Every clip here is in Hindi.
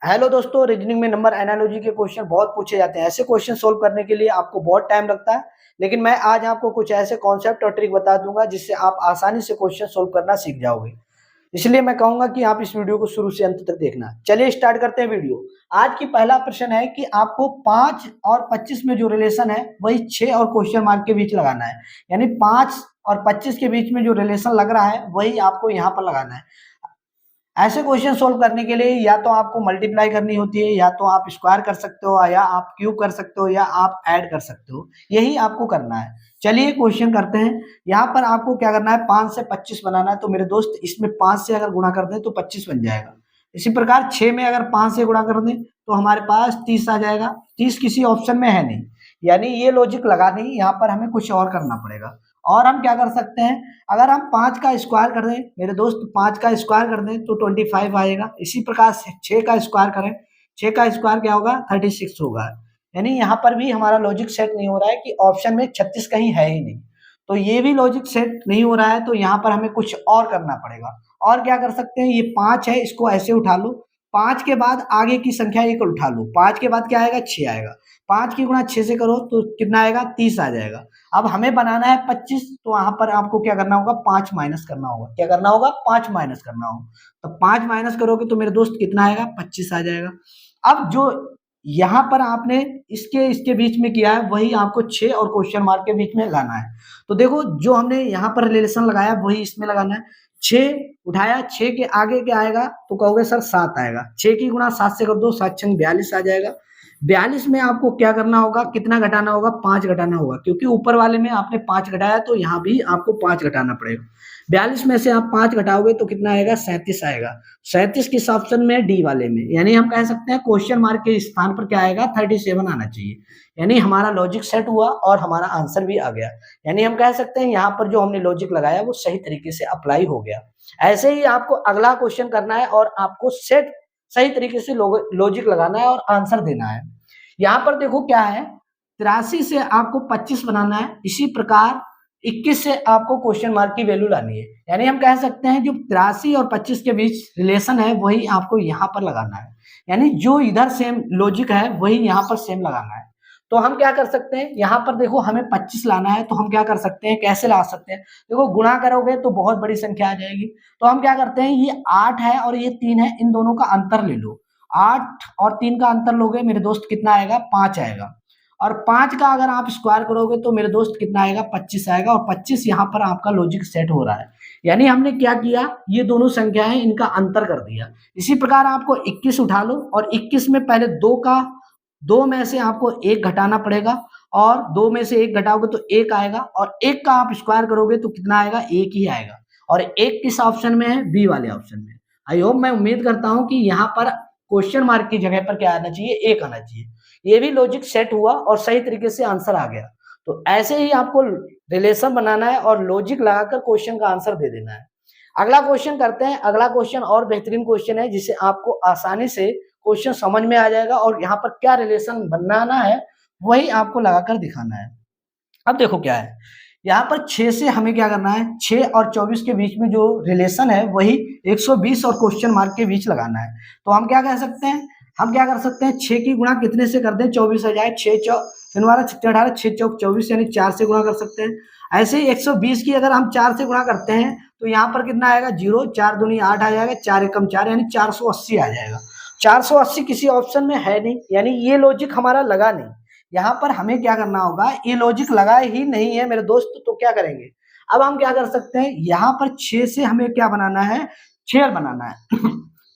हेलो दोस्तों, रीजनिंग में नंबर एनालॉजी के क्वेश्चन बहुत पूछे जाते हैं। ऐसे क्वेश्चन सोल्व करने के लिए आपको बहुत टाइम लगता है, लेकिन मैं आज आपको कुछ ऐसे कॉन्सेप्ट और ट्रिक बता दूंगा जिससे आप आसानी से क्वेश्चन सोल्व करना सीख जाओगे। इसलिए मैं कहूंगा कि आप इस वीडियो को शुरू से अंत तक देखना। चलिए स्टार्ट करते हैं वीडियो। आज की पहला प्रश्न है कि आपको 5 और 25 में जो रिलेशन है वही 6 और क्वेश्चन मार्क के बीच लगाना है। यानी 5 और 25 के बीच में जो रिलेशन लग रहा है वही आपको यहाँ पर लगाना है। ऐसे क्वेश्चन सोल्व करने के लिए या तो आपको मल्टीप्लाई करनी होती है, या तो आप स्क्वायर कर सकते हो, या आप क्यूब कर सकते हो, या आप ऐड कर सकते हो। यही आपको करना है। चलिए क्वेश्चन करते हैं। यहाँ पर आपको क्या करना है, 5 से 25 बनाना है। तो मेरे दोस्त इसमें 5 से अगर गुणा कर दें तो 25 बन जाएगा। इसी प्रकार 6 में अगर 5 से गुणा कर दें तो हमारे पास 30 आ जाएगा। 30 किसी ऑप्शन में है नहीं, यानी ये लॉजिक लगा नहीं, यहाँ पर हमें कुछ और करना पड़ेगा। और हम क्या कर सकते हैं, अगर हम 5 का स्क्वायर कर दें मेरे दोस्त, 5 का स्क्वायर कर दें तो 25 आएगा। इसी प्रकार से 6 का स्क्वायर करें, 6 का स्क्वायर क्या होगा, 36 होगा। यानी यहाँ पर भी हमारा लॉजिक सेट नहीं हो रहा है कि ऑप्शन में 36 कहीं है ही नहीं। तो ये भी लॉजिक सेट नहीं हो रहा है, तो यहाँ पर हमें कुछ और करना पड़ेगा। और क्या कर सकते हैं, ये 5 है, इसको ऐसे उठा लो। 5 के बाद आगे की संख्या एक उठा लो। 5 के बाद क्या आएगा, 6 आएगा। 5 की गुणा 6 से करो तो कितना आएगा, 30 आ जाएगा। अब हमें बनाना है 25, तो वहां पर आपको क्या करना होगा, 5 माइनस करना होगा। क्या करना होगा, 5 माइनस करना होगा। तो 5 माइनस करोगे तो मेरे दोस्त कितना आएगा, 25 आ जाएगा। अब जो यहाँ पर आपने इसके इसके बीच में किया है वही आपको 6 और क्वेश्चन मार्क के बीच में लगाना है। तो देखो, जो हमने यहाँ पर रिलेशन लगाया वही इसमें लगाना है। 6 उठाया, 6 के आगे क्या आएगा, तो कहोगे सर 7 आएगा। 6 की गुणा 7 से कर दो, 7 छंग 42 आ जाएगा। 42 में आपको क्या करना होगा, कितना घटाना होगा, 5 घटाना होगा, क्योंकि ऊपर वाले में आपने 5 घटाया तो यहाँ भी आपको 5 घटाना पड़ेगा। 42 में से आप 5 घटाओगे तो कितना आएगा, 37 आएगा। 37 किस ऑप्शन में, डी वाले में। यानी हम कह सकते हैं क्वेश्चन मार्क के स्थान पर क्या आएगा, 37 आना चाहिए। यानी हमारा लॉजिक सेट हुआ और हमारा आंसर भी आ गया। यानी हम कह सकते हैं यहाँ पर जो हमने लॉजिक लगाया वो सही तरीके से अप्लाई हो गया। ऐसे ही आपको अगला क्वेश्चन करना है और आपको सेट सही तरीके से लॉजिक लगाना है और आंसर देना है। यहाँ पर देखो क्या है, 83 से आपको 25 बनाना है। इसी प्रकार 21 से आपको क्वेश्चन मार्क की वैल्यू लानी है। यानी हम कह सकते हैं जो 83 और 25 के बीच रिलेशन है वही आपको यहाँ पर लगाना है। यानी जो इधर सेम लॉजिक है वही यहाँ पर सेम लगाना है। तो हम क्या कर सकते हैं, यहाँ पर देखो हमें 25 लाना है, तो हम क्या कर सकते हैं, कैसे ला सकते हैं। देखो गुणा करोगे तो बहुत बड़ी संख्या आ जाएगी। तो हम क्या करते हैं, ये 8 है और ये 3 है, इन दोनों का अंतर ले लो। 8 और 3 का अंतर लोगे मेरे दोस्त, कितना आएगा, 5 आएगा। और 5 का अगर आप स्क्वायर करोगे तो मेरे दोस्त कितना आएगा, 25 आएगा। और 25 यहाँ पर आपका लॉजिक सेट हो रहा है। यानी हमने क्या किया, ये दोनों संख्याएं इनका अंतर कर दिया। इसी प्रकार आपको 21 उठा लो और 21 में पहले 2 में से आपको 1 घटाना पड़ेगा, और 2 में से 1 घटाओगे तो 1 आएगा, और 1 का आप स्क्वायर करोगे तो कितना आएगा, 1 ही आएगा। और 1 किस ऑप्शन में है, बी वाले ऑप्शन में। आई होप, मैं उम्मीद करता हूं कि यहाँ पर क्वेश्चन मार्क की जगह पर क्या आना चाहिए, 1 आना चाहिए। ये भी लॉजिक सेट हुआ और सही तरीके से आंसर आ गया। तो ऐसे ही आपको रिलेशन बनाना है और लॉजिक लगाकर क्वेश्चन का आंसर दे देना है। अगला क्वेश्चन करते हैं। अगला क्वेश्चन और बेहतरीन क्वेश्चन है, जिसे आपको आसानी से क्वेश्चन समझ में आ जाएगा और यहाँ पर क्या रिलेशन बनाना है वही आपको लगाकर दिखाना है। अब देखो क्या है, यहाँ पर 6 से हमें क्या करना है, 6 और 24 के बीच में जो रिलेशन है वही 120 और क्वेश्चन मार्क के बीच लगाना है। तो हम क्या कह सकते हैं, हम क्या कर सकते हैं, 6 की गुणा कितने से कर दें, 24 आ जाए। 6 चौक 18, 6 चौक 24, यानी 4 से गुणा कर सकते हैं। ऐसे ही 120 की अगर हम 4 से गुणा करते हैं तो यहाँ पर कितना आएगा, 0, 4 दूनी 8 आ जाएगा, 4 एकम 4, यानी 480 आ जाएगा। 480 किसी ऑप्शन में है नहीं, यानी ये लॉजिक हमारा लगा नहीं। यहाँ पर हमें क्या करना होगा, ये लॉजिक लगा ही नहीं है मेरे दोस्त, तो क्या करेंगे। अब हम क्या कर सकते हैं, यहाँ पर 6 से हमें क्या बनाना है, छेड़ बनाना है।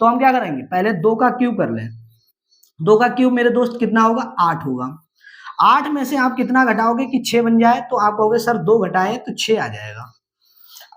तो हम क्या करेंगे, पहले 2 का क्यूब कर लें। 2 का क्यूब मेरे दोस्त कितना होगा, 8 होगा। 8 में से आप कितना घटाओगे कि 6 बन जाए, तो आप कहोगे सर 2 घटाए तो 6 आ जाएगा।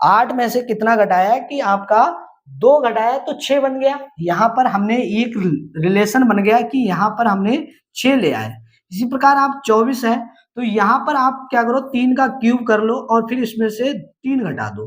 8 में से कितना घटाया कि आपका 2 घटाया तो 6 बन गया। यहाँ पर हमने एक रिलेशन बन गया कि यहाँ पर हमने 6 ले आए। इसी प्रकार आप 24 है तो यहाँ पर आप क्या करो, 3 का क्यूब कर लो और फिर इसमें से 3 घटा दो।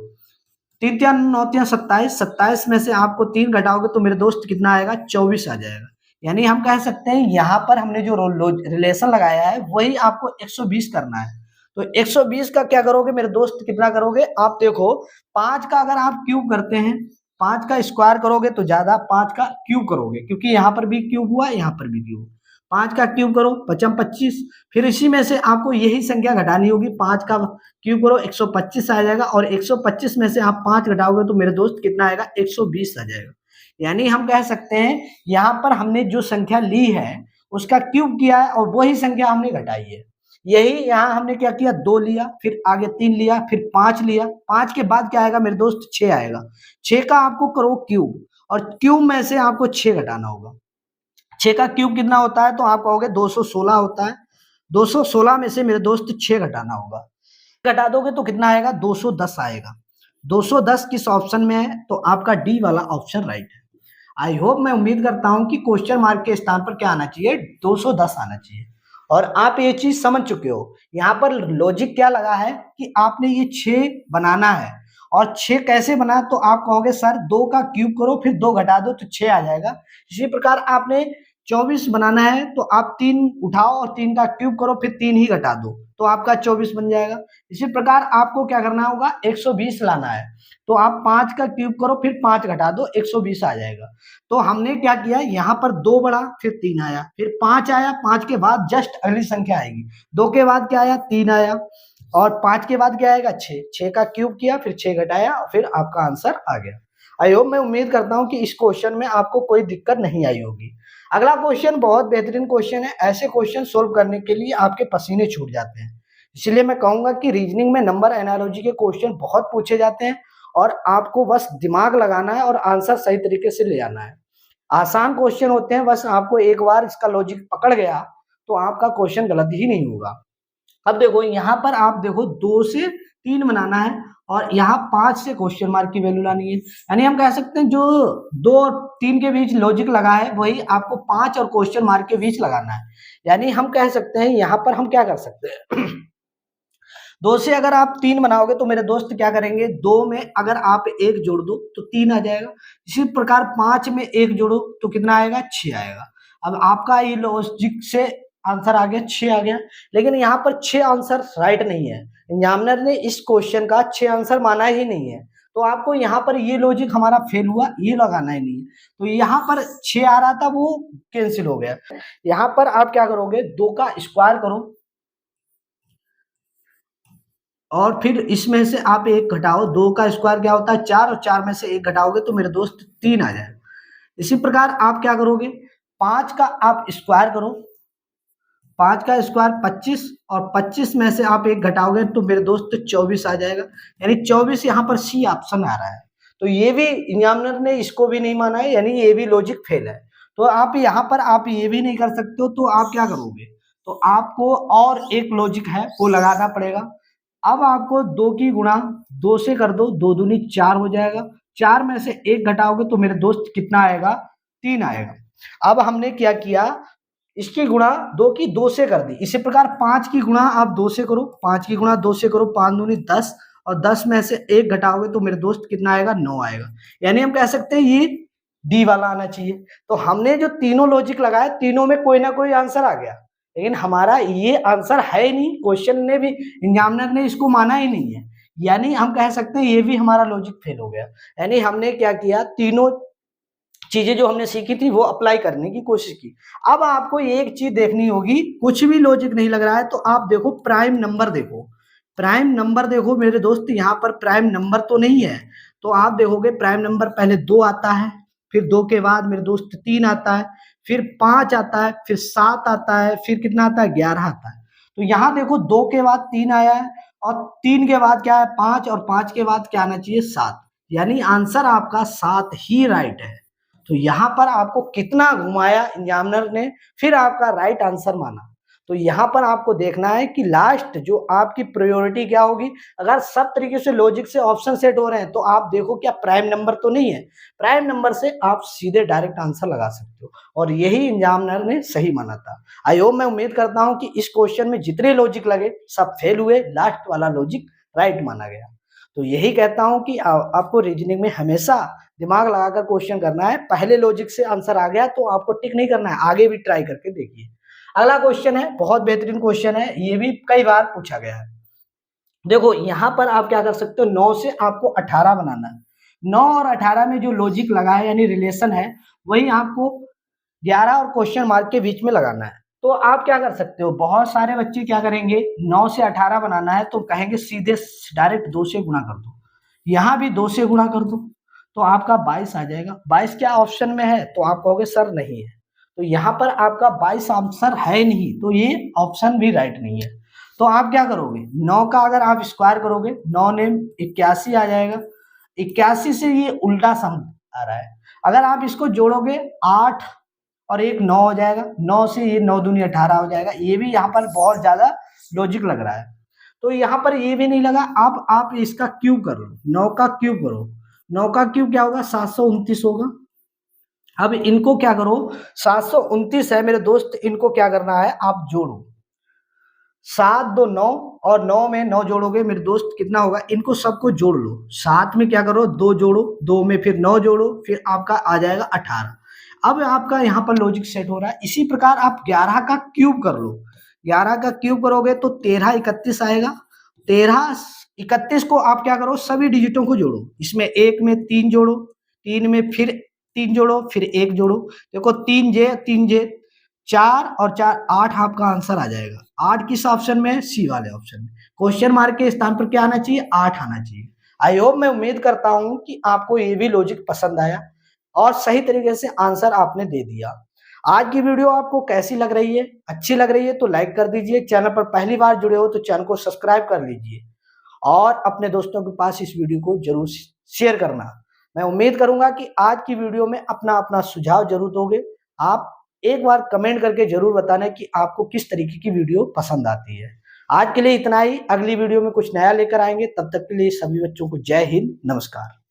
3 3 9 3 27, 27 में से आपको 3 घटाओगे तो मेरे दोस्त कितना आएगा, 24 आ जाएगा। यानी हम कह सकते हैं यहाँ पर हमने जो रिलेशन लगाया है वही आपको 120 करना है। तो 120 का क्या करोगे मेरे दोस्त, कितना करोगे आप, देखो 5 का अगर आप क्यूब करते हैं, 5 का स्क्वायर करोगे तो ज्यादा, 5 का क्यूब करोगे, क्योंकि यहाँ पर भी क्यूब हुआ, यहाँ पर भी क्यूब। 5 का क्यूब करो 55 25, फिर इसी में से आपको यही संख्या घटानी होगी। 5 का क्यूब करो 125 आ जाएगा, और 125 में से आप 5 घटाओगे तो मेरे दोस्त कितना आएगा, 120 आ जाएगा। यानी हम कह सकते हैं यहाँ पर हमने जो संख्या ली है उसका क्यूब किया है और वही संख्या हमने घटाई है। यही यहाँ हमने क्या किया, 2 लिया, फिर आगे 3 लिया, फिर 5 लिया। 5 के बाद क्या आएगा मेरे दोस्त, 6 आएगा। 6 का आपको करो क्यूब, और क्यूब में से आपको 6 घटाना होगा। 6 का क्यूब कितना होता है, तो आप कहोगे 216 होता है। 216 में से मेरे दोस्त 6 घटाना होगा। घटा दोगे तो कितना आएगा, 210 आएगा। 210 किस ऑप्शन में है, तो आपका डी वाला ऑप्शन राइट है। आई होप, मैं उम्मीद करता हूं कि क्वेश्चन मार्क के स्थान पर क्या आना चाहिए, 210 आना चाहिए। और आप ये चीज समझ चुके हो। यहाँ पर लॉजिक क्या लगा है कि आपने ये 6 बनाना है, और 6 कैसे बना, तो आप कहोगे सर 2 का क्यूब करो फिर 2 घटा दो तो 6 आ जाएगा। इसी प्रकार आपने 24 बनाना है तो आप 3 उठाओ और 3 का क्यूब करो फिर 3 ही घटा दो तो आपका 24 बन जाएगा। इसी प्रकार आपको क्या करना होगा, 120 लाना है तो आप 5 का क्यूब करो फिर 5 घटा दो, 120 आ जाएगा। तो हमने क्या किया, यहाँ पर 2 बढ़ा फिर 3 आया, फिर 5 आया, 5 के बाद जस्ट अगली संख्या आएगी। 2 के बाद क्या आया, 3 आया, और 5 के बाद क्या आएगा, 6। 6 का क्यूब किया फिर 6 घटाया, फिर आपका आंसर आ गया। आई होप, मैं उम्मीद करता हूँ कि इस क्वेश्चन में आपको कोई दिक्कत नहीं आई होगी। अगला क्वेश्चन बहुत बेहतरीन क्वेश्चन है। ऐसे क्वेश्चन सोल्व करने के लिए आपके पसीने छूट जाते हैं। इसलिए मैं कहूंगा कि रीजनिंग में नंबर एनालॉजी के क्वेश्चन बहुत पूछे जाते हैं, और आपको बस दिमाग लगाना है और आंसर सही तरीके से ले आना है। आसान क्वेश्चन होते हैं, बस आपको एक बार इसका लॉजिक पकड़ गया तो आपका क्वेश्चन गलत ही नहीं होगा। अब देखो यहाँ पर आप देखो 2 से 3 बनाना है, और यहाँ 5 से क्वेश्चन मार्क की वैल्यू लानी है। यानी हम कह सकते हैं जो 2 और 3 के बीच लॉजिक लगा है वही आपको 5 और क्वेश्चन मार्क के बीच लगाना है। यानी हम कह सकते हैं यहाँ पर हम क्या कर सकते हैं 2 से अगर आप 3 बनाओगे तो मेरे दोस्त क्या करेंगे, 2 में अगर आप 1 जोड़ दो तो 3 आ जाएगा। इसी प्रकार 5 में 1 जोड़ो तो कितना आएगा, 6 आएगा। अब आपका ये लॉजिक से आंसर आ गया, 6 आ गया। लेकिन यहाँ पर 6 आंसर राइट नहीं है। एग्जामिनर ने इस क्वेश्चन का 6 आंसर माना ही नहीं है, तो आपको यहाँ पर ये लॉजिक हमारा फेल हुआ, ये लगाना ही नहीं है। तो यहाँ पर 6 आ रहा था वो कैंसिल हो गया। यहाँ पर आप क्या करोगे, 2 का स्क्वायर करो और फिर इसमें से आप 1 घटाओ। 2 का स्क्वायर क्या होता है, 4, और 4 में से 1 घटाओगे तो मेरे दोस्त 3 आ जाएगा। इसी प्रकार आप क्या करोगे, 5 का आप स्क्वायर करो। 5 का स्क्वायर 25, और 25 में से आप 1 घटाओगे तो मेरे दोस्त 24 आ जाएगा। यानी 24 यहाँ पर सी ऑप्शन आ रहा है। तो ये भी एग्जामिनर ने इसको भी नहीं माना है, यानी ये भी लॉजिक फेल है। तो आप यहाँ पर आप ये भी नहीं कर सकते हो, तो आप क्या करोगे, तो आपको और एक लॉजिक है वो लगाना पड़ेगा। अब आपको 2 की गुणा 2 से कर दो, 2 दूनी 4 हो जाएगा। 4 में से 1 घटाओगे तो मेरे दोस्त कितना आएगा, 3 आएगा। अब हमने क्या किया, इसकी गुणा 2 की 2 से कर दी। इसी प्रकार 5 की गुणा आप 2 से करो, 5 की गुणा 2 से करो, 5 दूनी 10, और 10 में से 1 घटाओगे तो मेरे दोस्त कितना आएगा, 9 आएगा। यानी हम कह सकते हैं ये डी वाला आना चाहिए। तो हमने जो तीनों लॉजिक लगाए, तीनों में कोई ना कोई आंसर आ गया, लेकिन हमारा ये आंसर है ही नहीं। क्वेश्चन ने भी, एग्जामिनर ने इसको माना ही नहीं है। यानी हम कह सकते हैं ये भी हमारा लॉजिक फेल हो गया। यानी हमने क्या किया, तीनों चीजें जो हमने सीखी थी वो अप्लाई करने की कोशिश की। अब आपको एक चीज देखनी होगी, कुछ भी लॉजिक नहीं लग रहा है तो आप देखो प्राइम नंबर देखो। प्राइम नंबर देखो मेरे दोस्त, यहाँ पर प्राइम नंबर तो नहीं है। तो आप देखोगे प्राइम नंबर पहले 2 आता है, फिर 2 के बाद मेरे दोस्त 3 आता है, फिर 5 आता है, फिर 7 आता है, फिर कितना आता है, 11 आता है। तो यहाँ देखो 2 के बाद 3 आया है, और 3 के बाद क्या है, 5, और 5 के बाद क्या आना चाहिए, 7। यानी आंसर आपका 7 ही राइट है। तो यहाँ पर आपको कितना घुमाया एग्जामिनर ने, फिर आपका राइट आंसर माना। तो यहाँ पर आपको देखना है कि लास्ट जो आपकी प्रायोरिटी क्या होगी। अगर सब तरीके से लॉजिक से ऑप्शन सेट हो रहे हैं तो आप देखो क्या प्राइम नंबर तो नहीं है। प्राइम नंबर से आप सीधे डायरेक्ट आंसर लगा सकते हो, और यही एग्जामिनर ने सही माना था। आई होप, मैं उम्मीद करता हूँ कि इस क्वेश्चन में जितने लॉजिक लगे सब फेल हुए, लास्ट वाला लॉजिक राइट माना गया। तो यही कहता हूँ कि आपको रीजनिंग में हमेशा दिमाग लगाकर क्वेश्चन करना है। पहले लॉजिक से आंसर आ गया तो आपको टिक नहीं करना है, आगे भी ट्राई करके देखिए। अगला क्वेश्चन है, बहुत बेहतरीन क्वेश्चन है, ये भी कई बार पूछा गया है। देखो यहाँ पर आप क्या कर सकते हो, 9 से आपको 18 बनाना है। 9 और 18 में जो लॉजिक लगा है यानी रिलेशन है वही आपको 11 और क्वेश्चन मार्क के बीच में लगाना है। तो आप क्या कर सकते हो, बहुत सारे बच्चे क्या करेंगे, 9 से 18 बनाना है तो कहेंगे सीधे डायरेक्ट 2 से गुणा कर दो, यहाँ भी 2 से गुणा कर दो, तो आपका 22 आ जाएगा। 22 क्या ऑप्शन में है, तो आप कहोगे सर नहीं है, तो यहाँ पर आपका 22 आंसर है नहीं, तो ये ऑप्शन भी राइट नहीं है। तो आप क्या करोगे, 9 का अगर आप स्क्वायर करोगे 9 ने 81 आ जाएगा, 81 से ये उल्टा सम आ रहा है, अगर आप इसको जोड़ोगे 8 और एक 9 हो जाएगा, 9 से ये 9 दूनी 18 हो जाएगा, ये भी यहाँ पर बहुत ज्यादा लॉजिक लग रहा है। तो यहाँ पर ये भी नहीं लगा, आप इसका क्यूब कर लो, 9 का क्यूब करो, 9 का क्यूब क्या होगा 729 होगा। अब इनको क्या करो, 729 है मेरे दोस्त, इनको क्या करना है आप जोड़ो, 7 2 9 और 9 में 9 जोड़ोगे मेरे दोस्त कितना होगा, इनको सबको जोड़ लो, 7 में क्या करो 2 जोड़ो, 2 में फिर 9 जोड़ो, फिर आपका आ जाएगा 18। अब आपका यहाँ पर लॉजिक सेट हो रहा है। इसी प्रकार आप 11 का क्यूब कर लो, 11 का क्यूब करोगे तो 13 31 आएगा, 13 31 को आप क्या करो सभी डिजिटों को जोड़ो, इसमें एक में 3 जोड़ो, 3 में फिर 3 जोड़ो, फिर 1 जोड़ो, देखो 3 जे 4 और 4 8 आपका आंसर आ जाएगा। 8 किस ऑप्शन में है, सी वाले ऑप्शन में, क्वेश्चन मार्क के स्थान पर क्या आना चाहिए 8 आना चाहिए। आई होप, मैं उम्मीद करता हूं कि आपको ये भी लॉजिक पसंद आया और सही तरीके से आंसर आपने दे दिया। आज की वीडियो आपको कैसी लग रही है, अच्छी लग रही है तो लाइक कर दीजिए, चैनल पर पहली बार जुड़े हो तो चैनल को सब्सक्राइब कर लीजिए और अपने दोस्तों के पास इस वीडियो को जरूर शेयर करना। मैं उम्मीद करूंगा कि आज की वीडियो में अपना अपना सुझाव जरूर दोगे। आप एक बार कमेंट करके जरूर बताना कि आपको किस तरीके की वीडियो पसंद आती है। आज के लिए इतना ही, अगली वीडियो में कुछ नया लेकर आएंगे, तब तक के लिए सभी बच्चों को जय हिंद, नमस्कार।